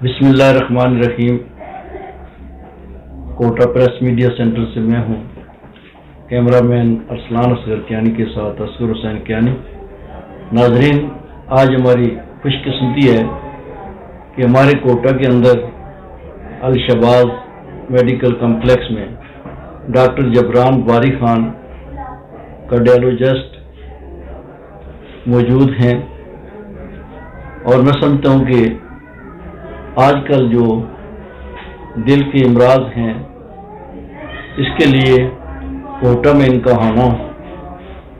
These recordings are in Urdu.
بسم اللہ الرحمن الرحیم. کوٹا پریس میڈیا سینٹر سے میں ہوں کیمرہ مین ارسلان اصغر کیانی کے ساتھ اصغر حسین کیانی. ناظرین، آج ہماری خوش قسمتی ہے کہ ہمارے کوٹا کے اندر الشباز میڈیکل کمپلیکس میں ڈاکٹر جبران باری خان کارڈیالوجسٹ موجود ہیں، اور میں سمجھتا ہوں کہ آج کل جو دل کے امراض ہیں اس کے لیے کوٹا میں ان کا ہونا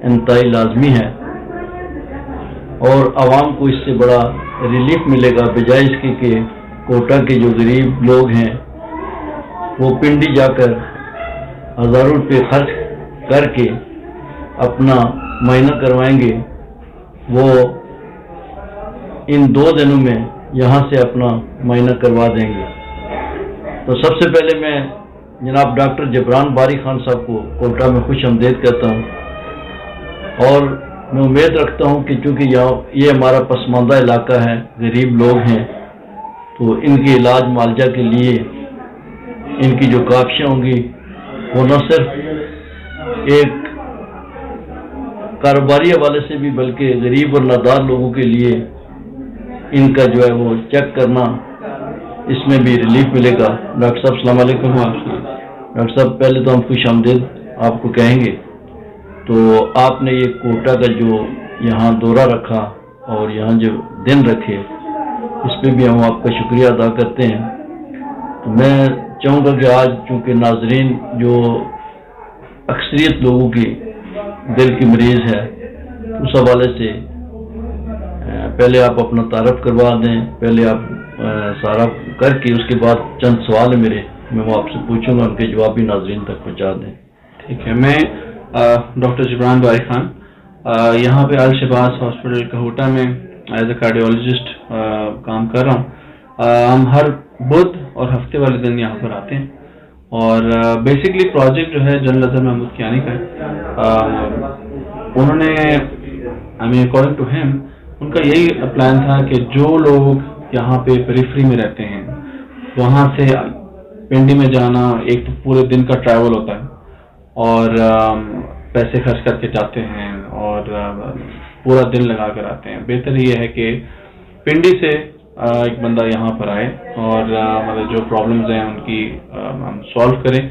انتہائی لازمی ہے، اور عوام کو اس سے بڑا ریلیف ملے گا، بجائے اس کے کہ کوٹا کے جو غریب لوگ ہیں وہ پنڈی جا کر ہزاروں روپے خرچ کر کے اپنا معائنہ کروائیں گے. وہ ان 2 دنوں میں یہاں سے اپنا معائنہ کروا دیں گے. تو سب سے پہلے میں جناب ڈاکٹر جبران باری خان صاحب کو کوٹا میں خوش آمدید کہتا ہوں، اور میں امید رکھتا ہوں کہ چونکہ یہ ہمارا پسماندہ علاقہ ہے، غریب لوگ ہیں، تو ان کے علاج معالجہ کے لیے ان کی جو کاوشیں ہوں گی وہ نہ صرف ایک کاروباری حوالے سے بھی بلکہ غریب اور نادار لوگوں کے لیے ان کا جو ہے وہ چیک کرنا، اس میں بھی ریلیف ملے گا. ڈاکٹر صاحب السلام علیکم. ڈاکٹر صاحب پہلے تو ہم خوش آمدید آپ کو کہیں گے. تو آپ نے یہ کوٹا کا جو یہاں دورہ رکھا اور یہاں جو دن رکھے، اس پہ بھی ہم آپ کا شکریہ ادا کرتے ہیں. تو میں چاہوں گا کہ آج چونکہ ناظرین جو اکثریت لوگوں کی دل کی مریض ہے، اس حوالے سے پہلے آپ اپنا تعارف کروا دیں. پہلے آپ سارا کر کے اس کے بعد چند سوال میرے میں وہ آپ سے پوچھوں گا، ان کے جواب بھی ناظرین تک پہنچا دیں. ٹھیک ہے. میں ڈاکٹر جبران باری خان یہاں پہ الشباز ہاسپٹل کوٹا میں ایز اے کارڈیولوجسٹ کام کر رہا ہوں. ہم ہر بدھ اور ہفتے والے دن یہاں پر آتے ہیں، اور بیسکلی پروجیکٹ جو ہے جنرل اظہر محمود کیانی کا ہے. انہوں نے اکارڈنگ ٹو ہیم ان کا یہی پلان تھا کہ جو لوگ یہاں پہ پیریفری میں رہتے ہیں وہاں سے پنڈی میں جانا ایک تو پورے دن کا ٹریول ہوتا ہے، اور پیسے خرچ کر کے جاتے ہیں اور پورا دن لگا کر آتے ہیں. بہتر یہ ہے کہ پنڈی سے ایک بندہ یہاں پر آئے اور مطلب جو پرابلمز ہیں ان کی ہم سالو کریں،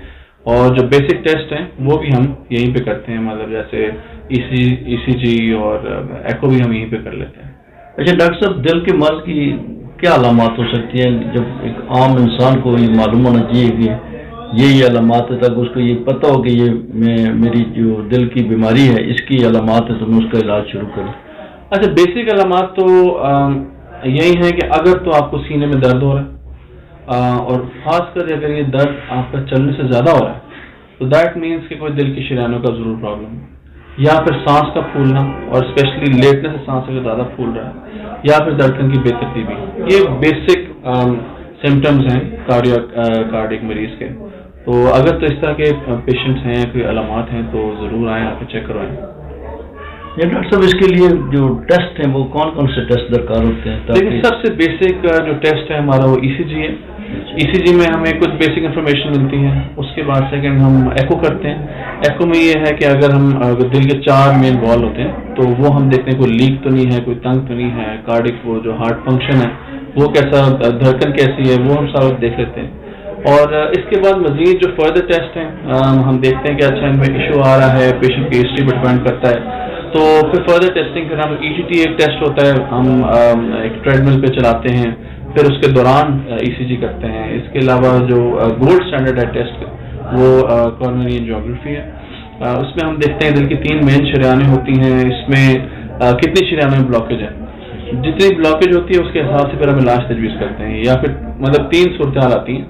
اور جو بیسک ٹیسٹ ہیں وہ بھی ہم یہیں پہ کرتے ہیں، مطلب جیسے ای سی جی اور ایکو بھی ہم یہیں پہ کر لیتے ہیں. اچھا ڈاکٹر صاحب، دل کے مرض کی کیا علامات ہو سکتی ہیں؟ جب ایک عام انسان کو یہ معلوم ہونا چاہیے کہ یہ علامات ہے، تاکہ اس کو یہ پتہ ہو کہ یہ میری جو دل کی بیماری ہے اس کی علامات ہے، تو میں اس کا علاج شروع کروں. اچھا، بیسک علامات تو یہی ہیں کہ اگر تو آپ کو سینے میں درد ہو رہا ہے، اور خاص کر اگر یہ درد آپ کا چلنے سے زیادہ ہو رہا ہے، تو دیٹ مینس کہ کوئی دل کی شریانوں کا ضرور پرابلم ہے، یا پھر سانس کا پھولنا، اور اسپیشلی لیٹنے سے سانس اگر زیادہ پھول رہا ہے، یا پھر دھڑکن کی بے ترتیبی. یہ بیسک سمٹمز ہیں کارڈیک مریض کے. تو اگر تو اس طرح کے پیشنٹس ہیں، کوئی علامات ہیں، تو ضرور آئیں، آپ کو چیک کروائیں. ڈاکٹر صاحب، اس کے لیے جو ٹیسٹ ہیں وہ کون کون سے ٹیسٹ درکار ہوتے ہیں؟ لیکن سب سے بیسک جو ٹیسٹ ہے ہمارا وہ ای سی جی ہے. ای سی جی میں ہمیں کچھ بیسک انفارمیشن ملتی ہے. اس کے بعد سیکنڈ ہم ایکو کرتے ہیں. ایکو میں یہ ہے کہ اگر ہم دل کے 4 مین وال ہوتے ہیں تو وہ ہم دیکھتے ہیں کوئی لیک تو نہیں ہے، کوئی تنگ تو نہیں ہے، کارڈک وہ جو ہارٹ فنکشن ہے وہ کیسا، دھڑکن کیسی ہے، وہ ہم سارا دیکھ لیتے ہیں. اور اس کے بعد مزید جو فردر ٹیسٹ ہیں ہم دیکھتے ہیں کہ اچھا ان میں ایشو آ رہا ہے، پیشنٹ کی ہسٹری پر ڈپینڈ کرتا ہے. تو پھر فردر ٹیسٹنگ پھر ہم ای ٹی ٹی ایک ٹیسٹ ہوتا ہے، ہم ایک ٹریڈ مل پہ چلاتے ہیں، پھر اس کے دوران ای سی جی کرتے ہیں. اس کے علاوہ جو گولڈ اسٹینڈرڈ ہے ٹیسٹ وہ کارونری انجیوگرافی ہے. اس میں ہم دیکھتے ہیں دل کی 3 مین شریانیں ہوتی ہیں، اس میں کتنی شریانوں میں بلاکیج ہے. جتنی بلاکیج ہوتی ہے اس کے حساب سے پھر ہم علاج تجویز کرتے ہیں، یا پھر مطلب 3 صورتحال آتی ہیں،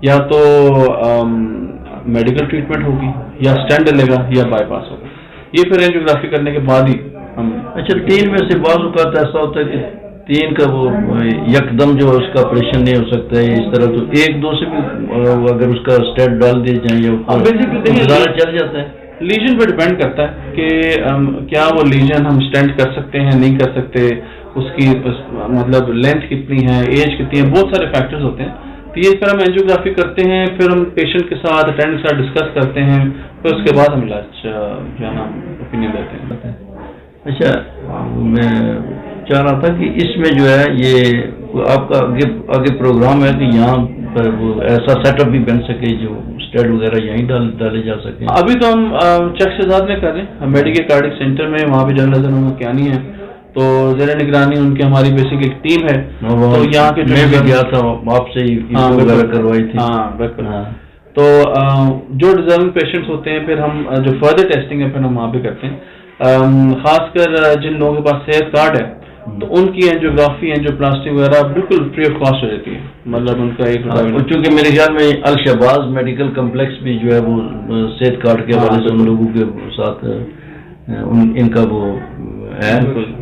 یا تو میڈیکل ٹریٹمنٹ ہوگی، یا اسٹینٹ ڈلے گا، یا بائی پاس ہوگا. یہ پھر اینجیوگرافی کرنے کے بعد ہی ہم. اچھا، 3 میں سے بعض اوقات ایسا ہوتا ہے کہ 3 کا وہ یکدم جو اس کا آپریشن نہیں ہو سکتا ہے اس طرح، تو 1-2 سے بھی اگر اس کا اسٹیٹ ڈال دیے جائیں یا چل جاتا ہے. لیجن پہ ڈیپینڈ کرتا ہے کہ کیا وہ لیجن ہم اسٹینٹ کر سکتے ہیں نہیں کر سکتے. اس کی مطلب لینتھ کتنی ہے, ایج کتنی ہے, بہت سارے فیکٹرز ہوتے ہیں. تو یہ پھر ہم اینجیوگرافی کرتے ہیں, پھر ہم پیشنٹ کے ساتھ اٹینڈنٹ کے ساتھ ڈسکس کرتے ہیں, پھر اس کے بعد ہم علاج جو ہے نا اوپینین دیتے ہیں. اچھا, میں چاہ رہا تھا کہ اس میں جو ہے یہ آپ کا آگے پروگرام ہے کہ یہاں پر وہ ایسا سیٹ اپ بھی بن سکے جو اسٹیڈ وغیرہ یہیں ڈالے جا سکیں. ابھی تو ہم چک شہزاد میں کر رہے ہیں, میڈیکل کارڈک سینٹر میں, وہاں پہ جنرل نظر کیانی ہے, تو زیر نگرانی ان کی ہماری بیسک ایک ٹیم ہے. تو یہاں کے میں بھی گیا تھا, آپ سے وغیرہ کروائی تھی. ہاں بالکل. تو جو ڈیزرونگ پیشنٹس ہوتے ہیں پھر ہم جو فردر ٹیسٹنگ ہے پھر ہم وہاں پہ کرتے ہیں. خاص کر جن لوگوں کے پاس صحت کارڈ ہے تو ان کی اینجیوگرافی اینجیوپلاسٹی وغیرہ بالکل فری آف کاسٹ ہو جاتی ہے. مطلب ان کا ایک چونکہ میرے خیال میں الشہباز میڈیکل کمپلیکس بھی جو ہے وہ صحت کارڈ کے حوالے سے ان لوگوں کے ساتھ ان کا وہ ہے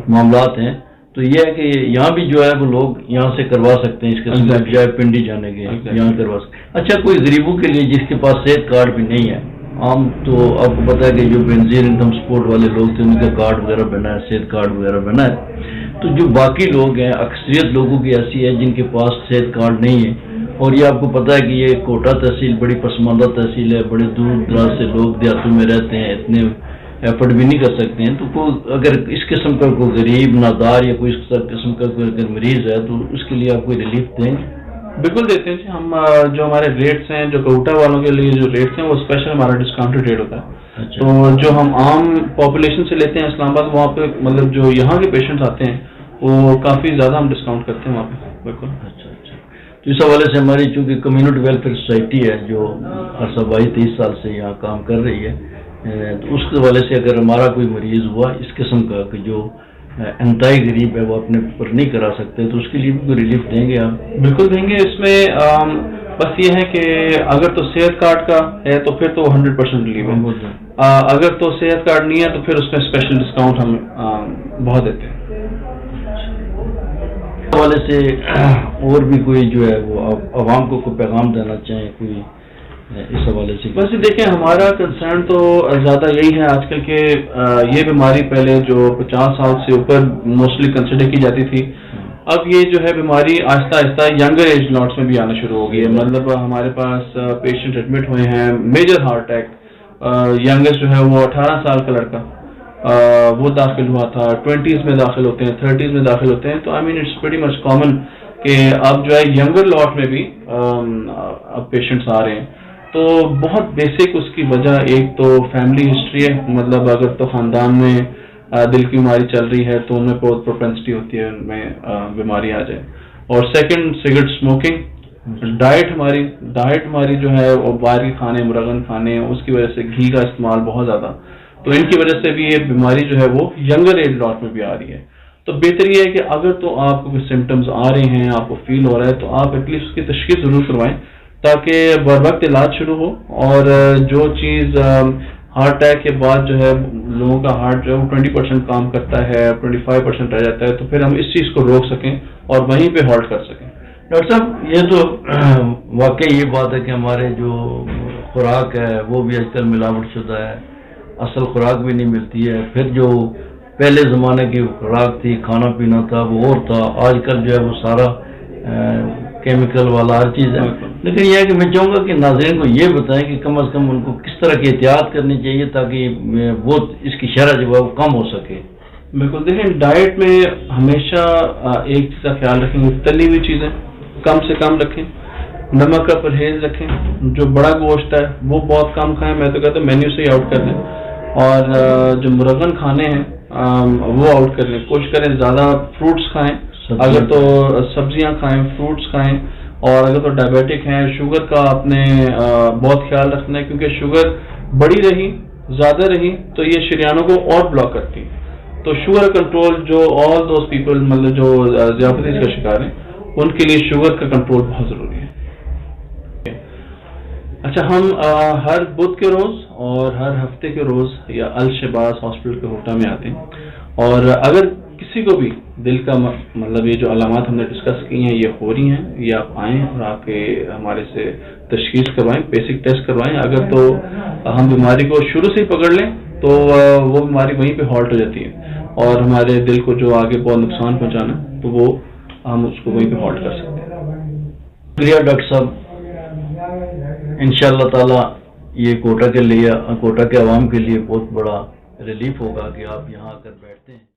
معاملات ہیں. تو یہ ہے کہ یہاں بھی جو ہے وہ لوگ یہاں سے کروا سکتے ہیں, اس کے بجائے پنڈی جانے کے یہاں کروا سکتے ہیں. اچھا, کوئی غریبوں کے لیے جس کے پاس صحت کارڈ بھی نہیں ہے, عام تو آپ کو پتا ہے کہ جو بینظیر انکم سپورٹ والے لوگ تھے ان کا کارڈ وغیرہ بنا ہے, صحت کارڈ وغیرہ بنا ہے, تو جو باقی لوگ ہیں اکثریت لوگوں کی ایسی ہے جن کے پاس صحت کارڈ نہیں ہے, اور یہ آپ کو پتا ہے کہ یہ کوٹا تحصیل بڑی پسماندہ تحصیل ہے, بڑے دور دراز سے لوگ دیہاتوں میں رہتے ہیں, اتنے ایفرٹ بھی نہیں کر سکتے ہیں. تو اگر اس قسم کا کوئی غریب نادار یا کوئی اس قسم کا کوئی اگر مریض ہے تو اس کے لیے آپ کوئی ریلیف دیں گے؟ بالکل دیتے ہیں جی. ہم جو ہمارے ریٹس ہیں, جو کوٹا والوں کے لیے جو ریٹس ہیں وہ اسپیشل ہمارا ڈسکاؤنٹڈ ریٹ ہوتا ہے. تو جو ہم عام پاپولیشن سے لیتے ہیں اسلام آباد, وہاں پہ مطلب جو یہاں کے پیشنٹس آتے ہیں وہ کافی زیادہ ہم ڈسکاؤنٹ کرتے ہیں وہاں پہ. بالکل. اچھا. تو اس حوالے سے ہماری چونکہ کمیونٹی ویلفیئر سوسائٹی ہے جو عرصہ 22-23 سال سے یہاں کام کر رہی ہے, تو اس کے حوالے سے اگر ہمارا کوئی مریض ہوا اس قسم کا کہ جو انتہائی غریب ہے وہ اپنے پر نہیں کرا سکتے, تو اس کے لیے بھی کوئی ریلیف دیں گے آپ؟ بالکل دیں گے. اس میں بس یہ ہے کہ اگر تو صحت کارڈ کا ہے تو پھر تو 100% ریلیف ہے, اگر تو صحت کارڈ نہیں ہے تو پھر اس میں اسپیشل ڈسکاؤنٹ ہم بہت دیتے ہیں. حوالے سے اور بھی کوئی جو ہے وہ عوام کو کوئی پیغام دینا چاہیں کوئی اس حوالے سے؟ بس دیکھیں, ہمارا کنسرن تو زیادہ یہی ہے آج کل کہ یہ بیماری پہلے جو 50 سال سے اوپر موسٹلی کنسیڈر کی جاتی تھی, اب یہ جو ہے بیماری آہستہ آہستہ ینگر ایج لاٹس میں بھی آنا شروع ہو گئی ہے. مطلب ہمارے پاس پیشنٹ ایڈمٹ ہوئے ہیں میجر ہارٹ اٹیک, ینگسٹ جو ہے وہ 18 سال کا لڑکا وہ داخل ہوا تھا, 20s میں داخل ہوتے ہیں, 30s میں داخل ہوتے ہیں. تو I mean it's very much common کہ اب جو ہے ینگر لاٹ میں بھی اب پیشنٹس آ رہے ہیں. تو بہت بیسک اس کی وجہ ایک تو فیملی ہسٹری ہے, مطلب اگر تو خاندان میں دل کی بیماری چل رہی ہے تو ان میں بہت پروپینسٹی ہوتی ہے ان میں بیماری آ جائے. اور سیکنڈ سگریٹ اسموکنگ. ڈائٹ ہماری جو ہے وہ باہر کے کھانے, مرغن کھانے, اس کی وجہ سے گھی کا استعمال بہت زیادہ, تو ان کی وجہ سے بھی یہ بیماری جو ہے وہ ینگر ایج لاٹ میں بھی آ رہی ہے. تو بہتر یہ ہے کہ اگر تو آپ کو کوئی سمٹمز آ رہے ہیں, آپ کو فیل ہو رہا ہے, تو آپ ایٹ لیسٹ اس کی تشخیص ضرور کروائیں تاکہ بر وقت علاج شروع ہو. اور جو چیز ہارٹ اٹیک کے بعد جو ہے لوگوں کا ہارٹ جو ہے وہ 20% کام کرتا ہے, 25% رہ جاتا ہے, تو پھر ہم اس چیز کو روک سکیں اور وہیں پہ ہالٹ کر سکیں. ڈاکٹر صاحب, یہ تو واقعی یہ بات ہے کہ ہمارے جو خوراک ہے وہ بھی آج کل ملاوٹ شدہ ہے, اصل خوراک بھی نہیں ملتی ہے. پھر جو پہلے زمانے کی خوراک تھی, کھانا پینا تھا وہ اور تھا, آج کل جو ہے وہ سارا کیمیکل والا ہر چیز ہے. لیکن یہ ہے کہ میں چاہوں گا کہ ناظرین کو یہ بتائیں کہ کم از کم ان کو کس طرح کی احتیاط کرنی چاہیے تاکہ وہ اس کی شرح جو ہے وہ کم ہو سکے. بالکل. دیکھیں, ڈائٹ میں ہمیشہ ایک چیز کا خیال رکھیں کہ تلی ہوئی چیزیں کم سے کم رکھیں, نمک کا پرہیز رکھیں, جو بڑا گوشت ہے وہ بہت کم کھائیں, میں تو کہتا ہوں مینیو سے ہی آؤٹ کر لیں, اور جو مرغن کھانے ہیں وہ آؤٹ کر لیں. کوشش کریں زیادہ فروٹس کھائیں, اگر تو سبزیاں کھائیں, فروٹس کھائیں, اور اگر تو ڈائبیٹک ہیں شوگر کا آپ نے بہت خیال رکھنا ہے, کیونکہ شوگر بڑی رہی, زیادہ رہی تو یہ شریانوں کو اور بلاک کرتی ہے. تو شوگر کنٹرول, جو آل دوز پیپل مطلب جو ذیابیطس کا شکار ہیں ان کے لیے شوگر کا کنٹرول بہت ضروری ہے. اچھا, ہم ہر بدھ کے روز اور ہر ہفتے کے روز یا الشباز ہاسپٹل کے ہوٹا میں آتے ہیں, اور اگر کسی کو بھی دل کا مطلب یہ جو علامات ہم نے ڈسکس کی ہیں یہ ہو رہی ہیں, یہ آپ آئیں اور آ کے ہمارے سے تشخیص کروائیں, بیسک ٹیسٹ کروائیں. اگر تو ہم بیماری کو شروع سے ہی پکڑ لیں تو وہ بیماری وہیں پہ ہالٹ ہو جاتی ہے. اور ہمارے دل کو جو آگے بہت نقصان پہنچانا ہے تو وہ ہم اس کو وہیں پہ ہالٹ کر سکتے ہیں. شکریہ ڈاکٹر صاحب. انشاءاللہ تعالی یہ کوٹا کے عوام کے لیے بہت بڑا ریلیف ہوگا کہ آپ یہاں آ کر بیٹھتے ہیں.